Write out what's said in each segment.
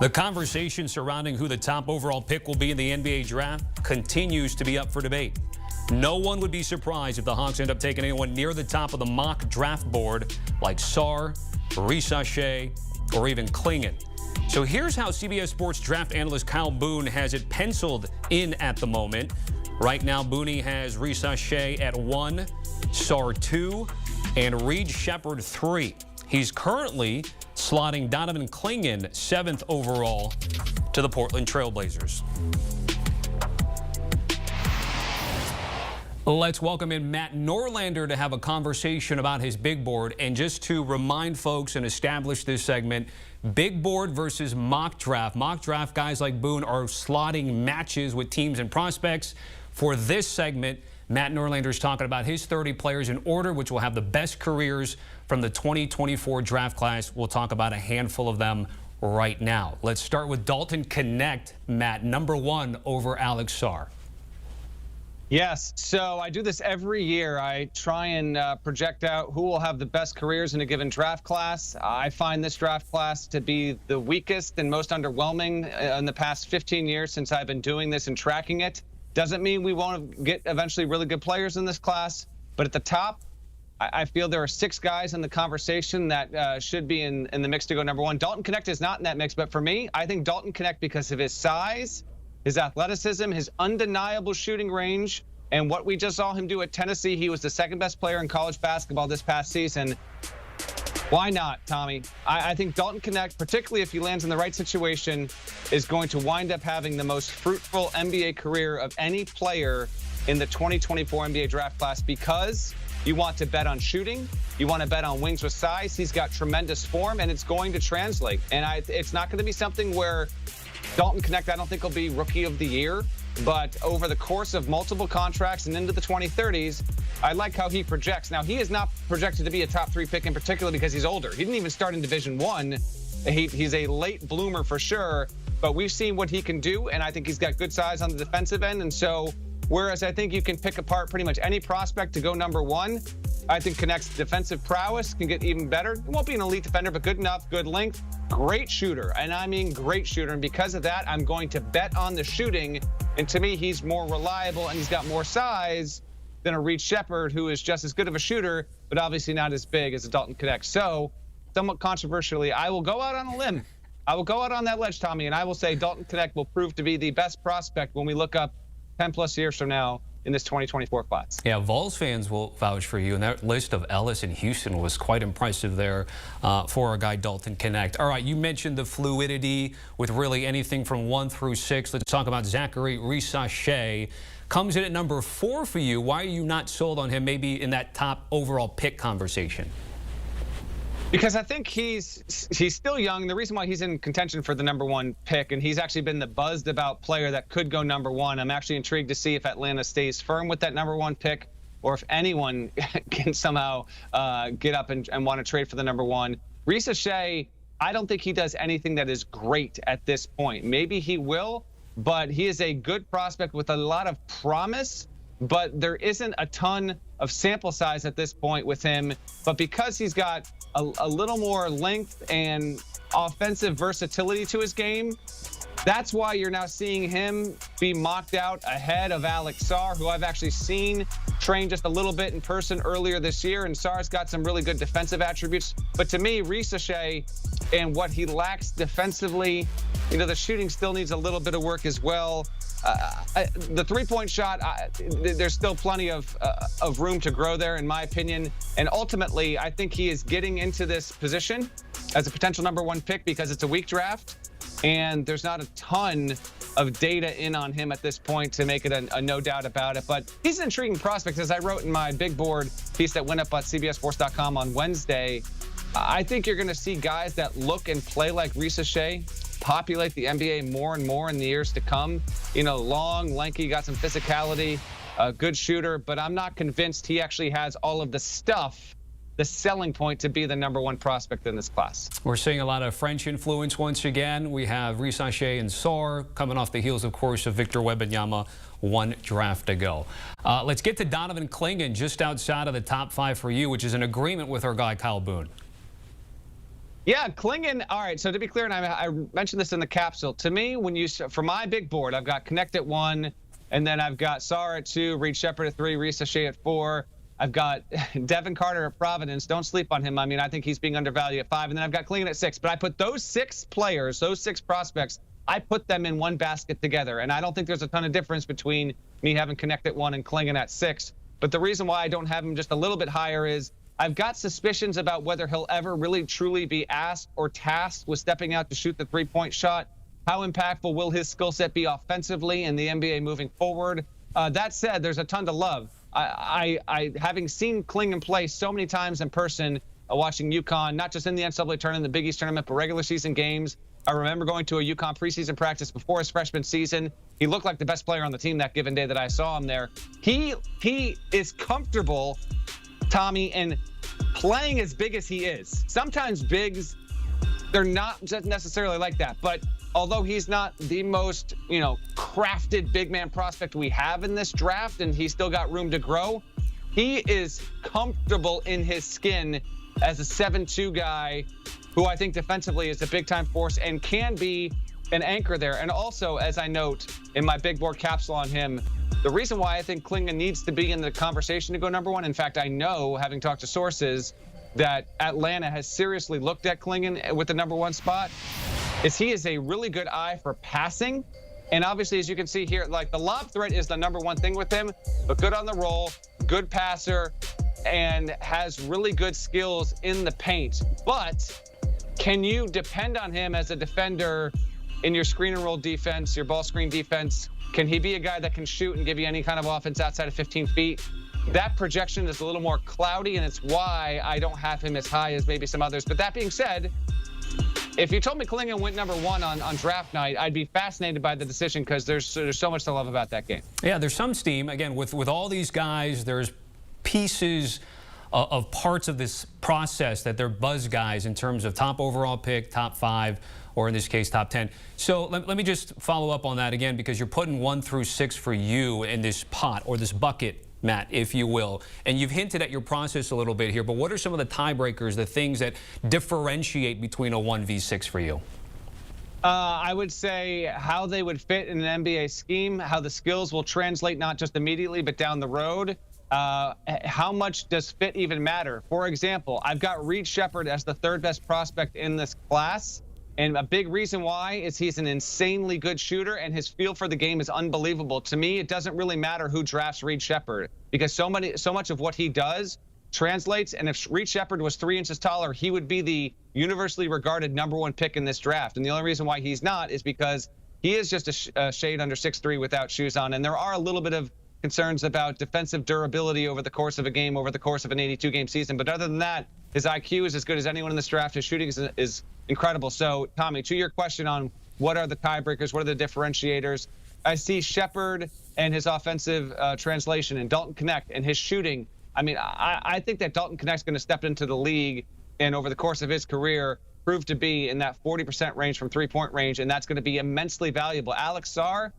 The conversation surrounding who the top overall pick will be in the NBA draft continues to be up for debate. No one would be surprised if the Hawks end up taking anyone near the top of the mock draft board like Sarr, Risacher, or even Klingan. So here's how CBS Sports draft analyst Kyle Boone has it penciled in at the moment. Right now, Booney has Risacher at 1, Sarr 2, and Reed Sheppard 3. He's currently slotting Donovan Clingan 7th overall to the Portland Trailblazers. Let's welcome in Matt Norlander to have a conversation about his big board. And just to remind folks and establish this segment, big board versus mock draft. Mock draft guys like Boone are slotting matches with teams and prospects. For this segment, Matt Norlander is talking about his 30 players in order, which will have the best careers from the 2024 draft class. We'll talk about a handful of them right now. Let's start with Dalton Knecht, Matt, number 1 over Alex Sarr. Yes, so I do this every year. I try and project out who will have the best careers in a given draft class. I find this draft class to be the weakest and most underwhelming in the past 15 years since I've been doing this and tracking it. Doesn't mean we won't get eventually really good players in this class, but at the top, I feel there are 6 guys in the conversation that should be in the mix to go number 1. Dalton Knecht is not in that mix, but for me, I think Dalton Knecht, because of his size, his athleticism, his undeniable shooting range, and what we just saw him do at Tennessee. He was the 2nd best player in college basketball this past season. Why not, Tommy? I think Dalton Knecht, particularly if he lands in the right situation, is going to wind up having the most fruitful NBA career of any player in the 2024 NBA draft class, because you want to bet on shooting. You want to bet on wings with size. He's got tremendous form, and it's going to translate. And it's not going to be something where Dalton Knecht, I don't think, will be Rookie of the Year. But over the course of multiple contracts and into the 2030s, I like how he projects. Now, he is not projected to be a top 3 pick in particular because he's older. He didn't even start in Division I. He's a late bloomer for sure, but we've seen what he can do, and I think he's got good size on the defensive end. And so, whereas I think you can pick apart pretty much any prospect to go number 1, I think Knecht's defensive prowess can get even better. He won't be an elite defender, but good enough, good length, great shooter, and I mean great shooter. And because of that, I'm going to bet on the shooting. And to me, he's more reliable, and he's got more size than a Reed Sheppard, who is just as good of a shooter, but obviously not as big as a Dalton Knecht. So, somewhat controversially, I will go out on a limb. I will go out on that ledge, Tommy, and I will say Dalton Knecht will prove to be the best prospect when we look up 10+ years from now in this 2024 class. Yeah, Vols fans will vouch for you, and that list of Ellis and Houston was quite impressive there for our guy Dalton Knecht. All right, you mentioned the fluidity with really anything from 1 through 6. Let's talk about Zaccharie Risacher. Comes in at number 4 for you. Why are you not sold on him maybe in that top overall pick conversation? Because I think he's still young. The reason why he's in contention for the number 1 pick, and he's actually been the buzzed about player that could go number 1. I'm actually intrigued to see if Atlanta stays firm with that number 1 pick, or if anyone can somehow get up and want to trade for the number 1. Risacher, I don't think he does anything that is great at this point. Maybe he will, but he is a good prospect with a lot of promise. But there isn't a ton of sample size at this point with him. But because he's got a little more length and offensive versatility to his game, that's why you're now seeing him be mocked out ahead of Alex Sarr, who I've actually seen train just a little bit in person earlier this year. And Sarr's got some really good defensive attributes. But to me, Risacher and what he lacks defensively, the shooting still needs a little bit of work as well. The 3-point shot, there's still plenty of room to grow there, in my opinion. And ultimately, I think he is getting into this position as a potential number 1 pick because it's a weak draft. And there's not a ton of data in on him at this point to make it a no doubt about it. But he's an intriguing prospect. As I wrote in my big board piece that went up at CBSSports.com on Wednesday, I think you're going to see guys that look and play like Risacher populate the NBA more and more in the years to come. Long, lanky, got some physicality, a good shooter, but I'm not convinced he actually has all of the stuff, the selling point to be the number 1 prospect in this class. We're seeing a lot of French influence once again. We have Risacher and Sarr coming off the heels, of course, of Victor Wembanyama 1 draft ago. Let's get to Donovan Clingan, just outside of the top 5 for you, which is an agreement with our guy Kyle Boone. Yeah, Klingan. All right. So to be clear, and I mentioned this in the capsule. To me, for my big board, I've got Knecht at 1, and then I've got Sarr at 2, Reed Shepherd at 3, Risacher at 4. I've got Devin Carter at Providence. Don't sleep on him. I mean, I think he's being undervalued at 5. And then I've got Klingan at 6. But I put those 6 players, those 6 prospects, I put them in one basket together. And I don't think there's a ton of difference between me having Knecht at 1 and Klingan at 6. But the reason why I don't have him just a little bit higher is I've got suspicions about whether he'll ever really truly be asked or tasked with stepping out to shoot the three-point shot. How impactful will his skill set be offensively in the NBA moving forward? That said, there's a ton to love. I having seen Klingan play so many times in person, watching UConn, not just in the NCAA tournament, the Big East tournament, but regular season games. I remember going to a UConn preseason practice before his freshman season. He looked like the best player on the team that given day that I saw him there. He is comfortable, Tommy, in playing as big as he is. Sometimes bigs, they're not just necessarily like that. But although he's not the most, crafted big man prospect we have in this draft, and he's still got room to grow, he is comfortable in his skin as a 7'2" guy who I think defensively is a big-time force and can be an anchor there. And also, as I note in my big board capsule on him, the reason why I think Klingan needs to be in the conversation to go number 1, in fact, I know, having talked to sources, that Atlanta has seriously looked at Klingan with the number 1 spot, is he is a really good eye for passing. And obviously, as you can see here, like the lob threat is the number 1 thing with him, but good on the roll, good passer, and has really good skills in the paint. But can you depend on him as a defender in your screen and roll defense, your ball screen defense? Can he be a guy that can shoot and give you any kind of offense outside of 15 feet? That projection is a little more cloudy, and it's why I don't have him as high as maybe some others. But that being said, if you told me Klingan went number 1 on draft night, I'd be fascinated by the decision because there's so much to love about that game. Yeah, there's some steam. Again, with all these guys, there's pieces of parts of this process that they're buzz guys in terms of top overall pick, top 5, or in this case, top 10. So let me just follow up on that again, because you're putting 1 through 6 for you in this pot or this bucket, Matt, if you will. And you've hinted at your process a little bit here, but what are some of the tiebreakers, the things that differentiate between a 1v6 for you? I would say how they would fit in an NBA scheme, how the skills will translate not just immediately, but down the road. How much does fit even matter? For example, I've got Reed Shepherd as the 3rd best prospect in this class. And a big reason why is he's an insanely good shooter, and his feel for the game is unbelievable. To me, it doesn't really matter who drafts Reed Shepherd, because so much of what he does translates. And if Reed Shepherd was 3 inches taller, he would be the universally regarded number 1 pick in this draft. And the only reason why he's not is because he is just a shade under 6'3" without shoes on. And there are a little bit of concerns about defensive durability over the course of a game, over the course of an 82-game season. But other than that, his IQ is as good as anyone in this draft. His shooting is incredible. So, Tommy, to your question on what are the tiebreakers, what are the differentiators, I see Shepherd and his offensive translation, and Dalton Knecht and his shooting. I mean, I think that Dalton Knecht's going to step into the league and over the course of his career prove to be in that 40% range from three-point range, and that's going to be immensely valuable. Alex Sarr,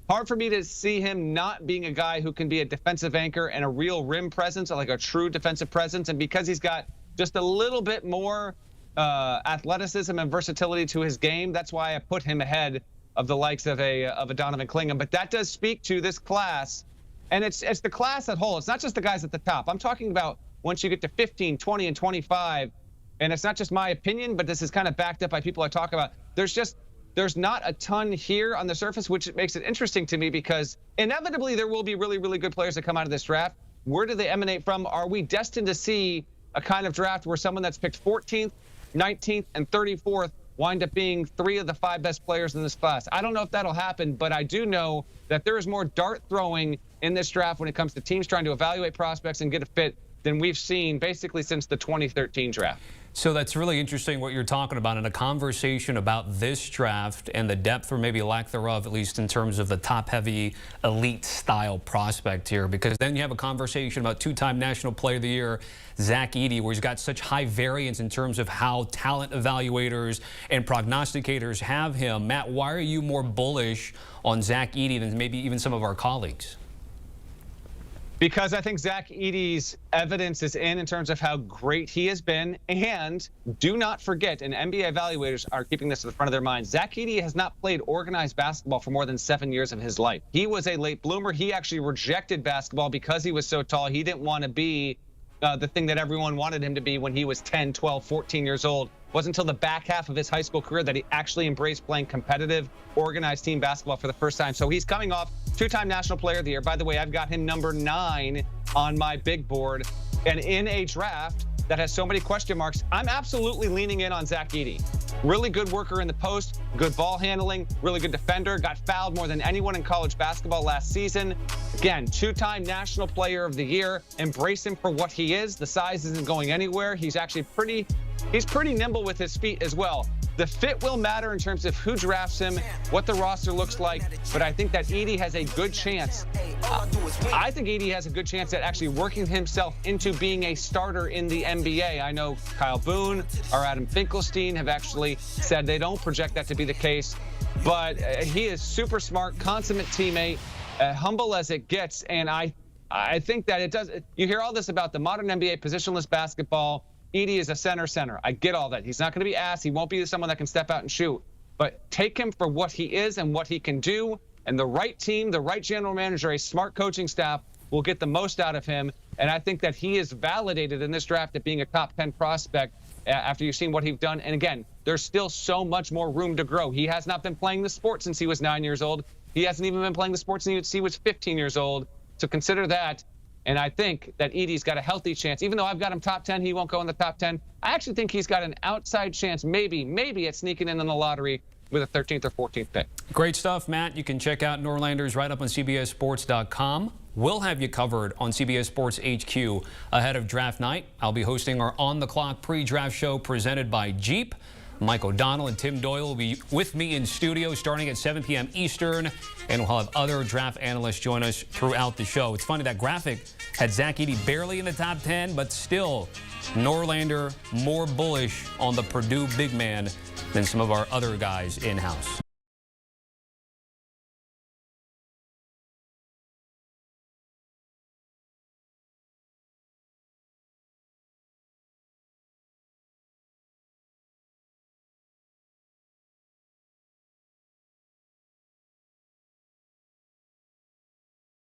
hard for me to see him not being a guy who can be a defensive anchor and a real rim presence, like a true defensive presence. And because he's got just a little bit more athleticism and versatility to his game, that's why I put him ahead of the likes of a Donovan Clingan. But that does speak to this class, and it's the class as a whole. It's not just the guys at the top. I'm talking about once you get to 15, 20, and 25, and it's not just my opinion, but this is kind of backed up by people I talk about. There's not a ton here on the surface, which makes it interesting to me, because inevitably there will be really, really good players that come out of this draft. Where do they emanate from? Are we destined to see a kind of draft where someone that's picked 14th, 19th, and 34th wind up being 3 of the 5 best players in this class? I don't know if that'll happen, but I do know that there is more dart throwing in this draft when it comes to teams trying to evaluate prospects and get a fit than we've seen basically since the 2013 draft. So that's really interesting what you're talking about in a conversation about this draft and the depth, or maybe lack thereof, at least in terms of the top-heavy elite-style prospect here. Because then you have a conversation about 2-time National Player of the Year, Zach Edey, where he's got such high variance in terms of how talent evaluators and prognosticators have him. Matt, why are you more bullish on Zach Edey than maybe even some of our colleagues? Because I think Zach Edey's evidence is in terms of how great he has been. And do not forget, and NBA evaluators are keeping this at the front of their minds, Zach Edey has not played organized basketball for more than 7 years of his life. He was a late bloomer. He actually rejected basketball because he was so tall. He didn't want to be the thing that everyone wanted him to be when he was 10, 12, 14 years old. It wasn't until the back half of his high school career that he actually embraced playing competitive, organized team basketball for the first time. So he's coming off two-time National Player of the Year. By the way, I've got him number 9 on my big board. And in a draft that has so many question marks, I'm absolutely leaning in on Zach Edey. Really good worker in the post, good ball handling, really good defender, got fouled more than anyone in college basketball last season. Again, two-time National Player of the Year. Embrace him for what he is. The size isn't going anywhere. He's actually pretty nimble with his feet as well. The fit will matter in terms of who drafts him, what the roster looks like, but I think that Edey has a good chance. I think Edey has a good chance at actually working himself into being a starter in the NBA. I know Kyle Boone or Adam Finkelstein have actually said they don't project that to be the case, but he is super smart, consummate teammate, humble as it gets, and I think that it does. You hear all this about the modern NBA positionless basketball. Edey is a center. I get all that. He's not going to be ass. He won't be someone that can step out and shoot. But take him for what he is and what he can do. And the right team, the right general manager, a smart coaching staff will get the most out of him. And I think that he is validated in this draft at being a top 10 prospect after you've seen what he's done. And again, there's still so much more room to grow. He has not been playing the sport since he was 9 years old. He hasn't even been playing the sport since he was 15 years old. So consider that. And I think that Edey's got a healthy chance. Even though I've got him top 10, he won't go in the top 10. I actually think he's got an outside chance, maybe at sneaking in the lottery with a 13th or 14th pick. Great stuff, Matt. You can check out Norlander's right up on CBSSports.com. We'll have you covered on CBS Sports HQ ahead of draft night. I'll be hosting our on-the-clock pre-draft show presented by Jeep. Mike O'Donnell and Tim Doyle will be with me in studio starting at 7 p.m. Eastern, and we'll have other draft analysts join us throughout the show. It's funny, that graphic had Zach Edey barely in the top 10, but still Norlander more bullish on the Purdue big man than some of our other guys in-house.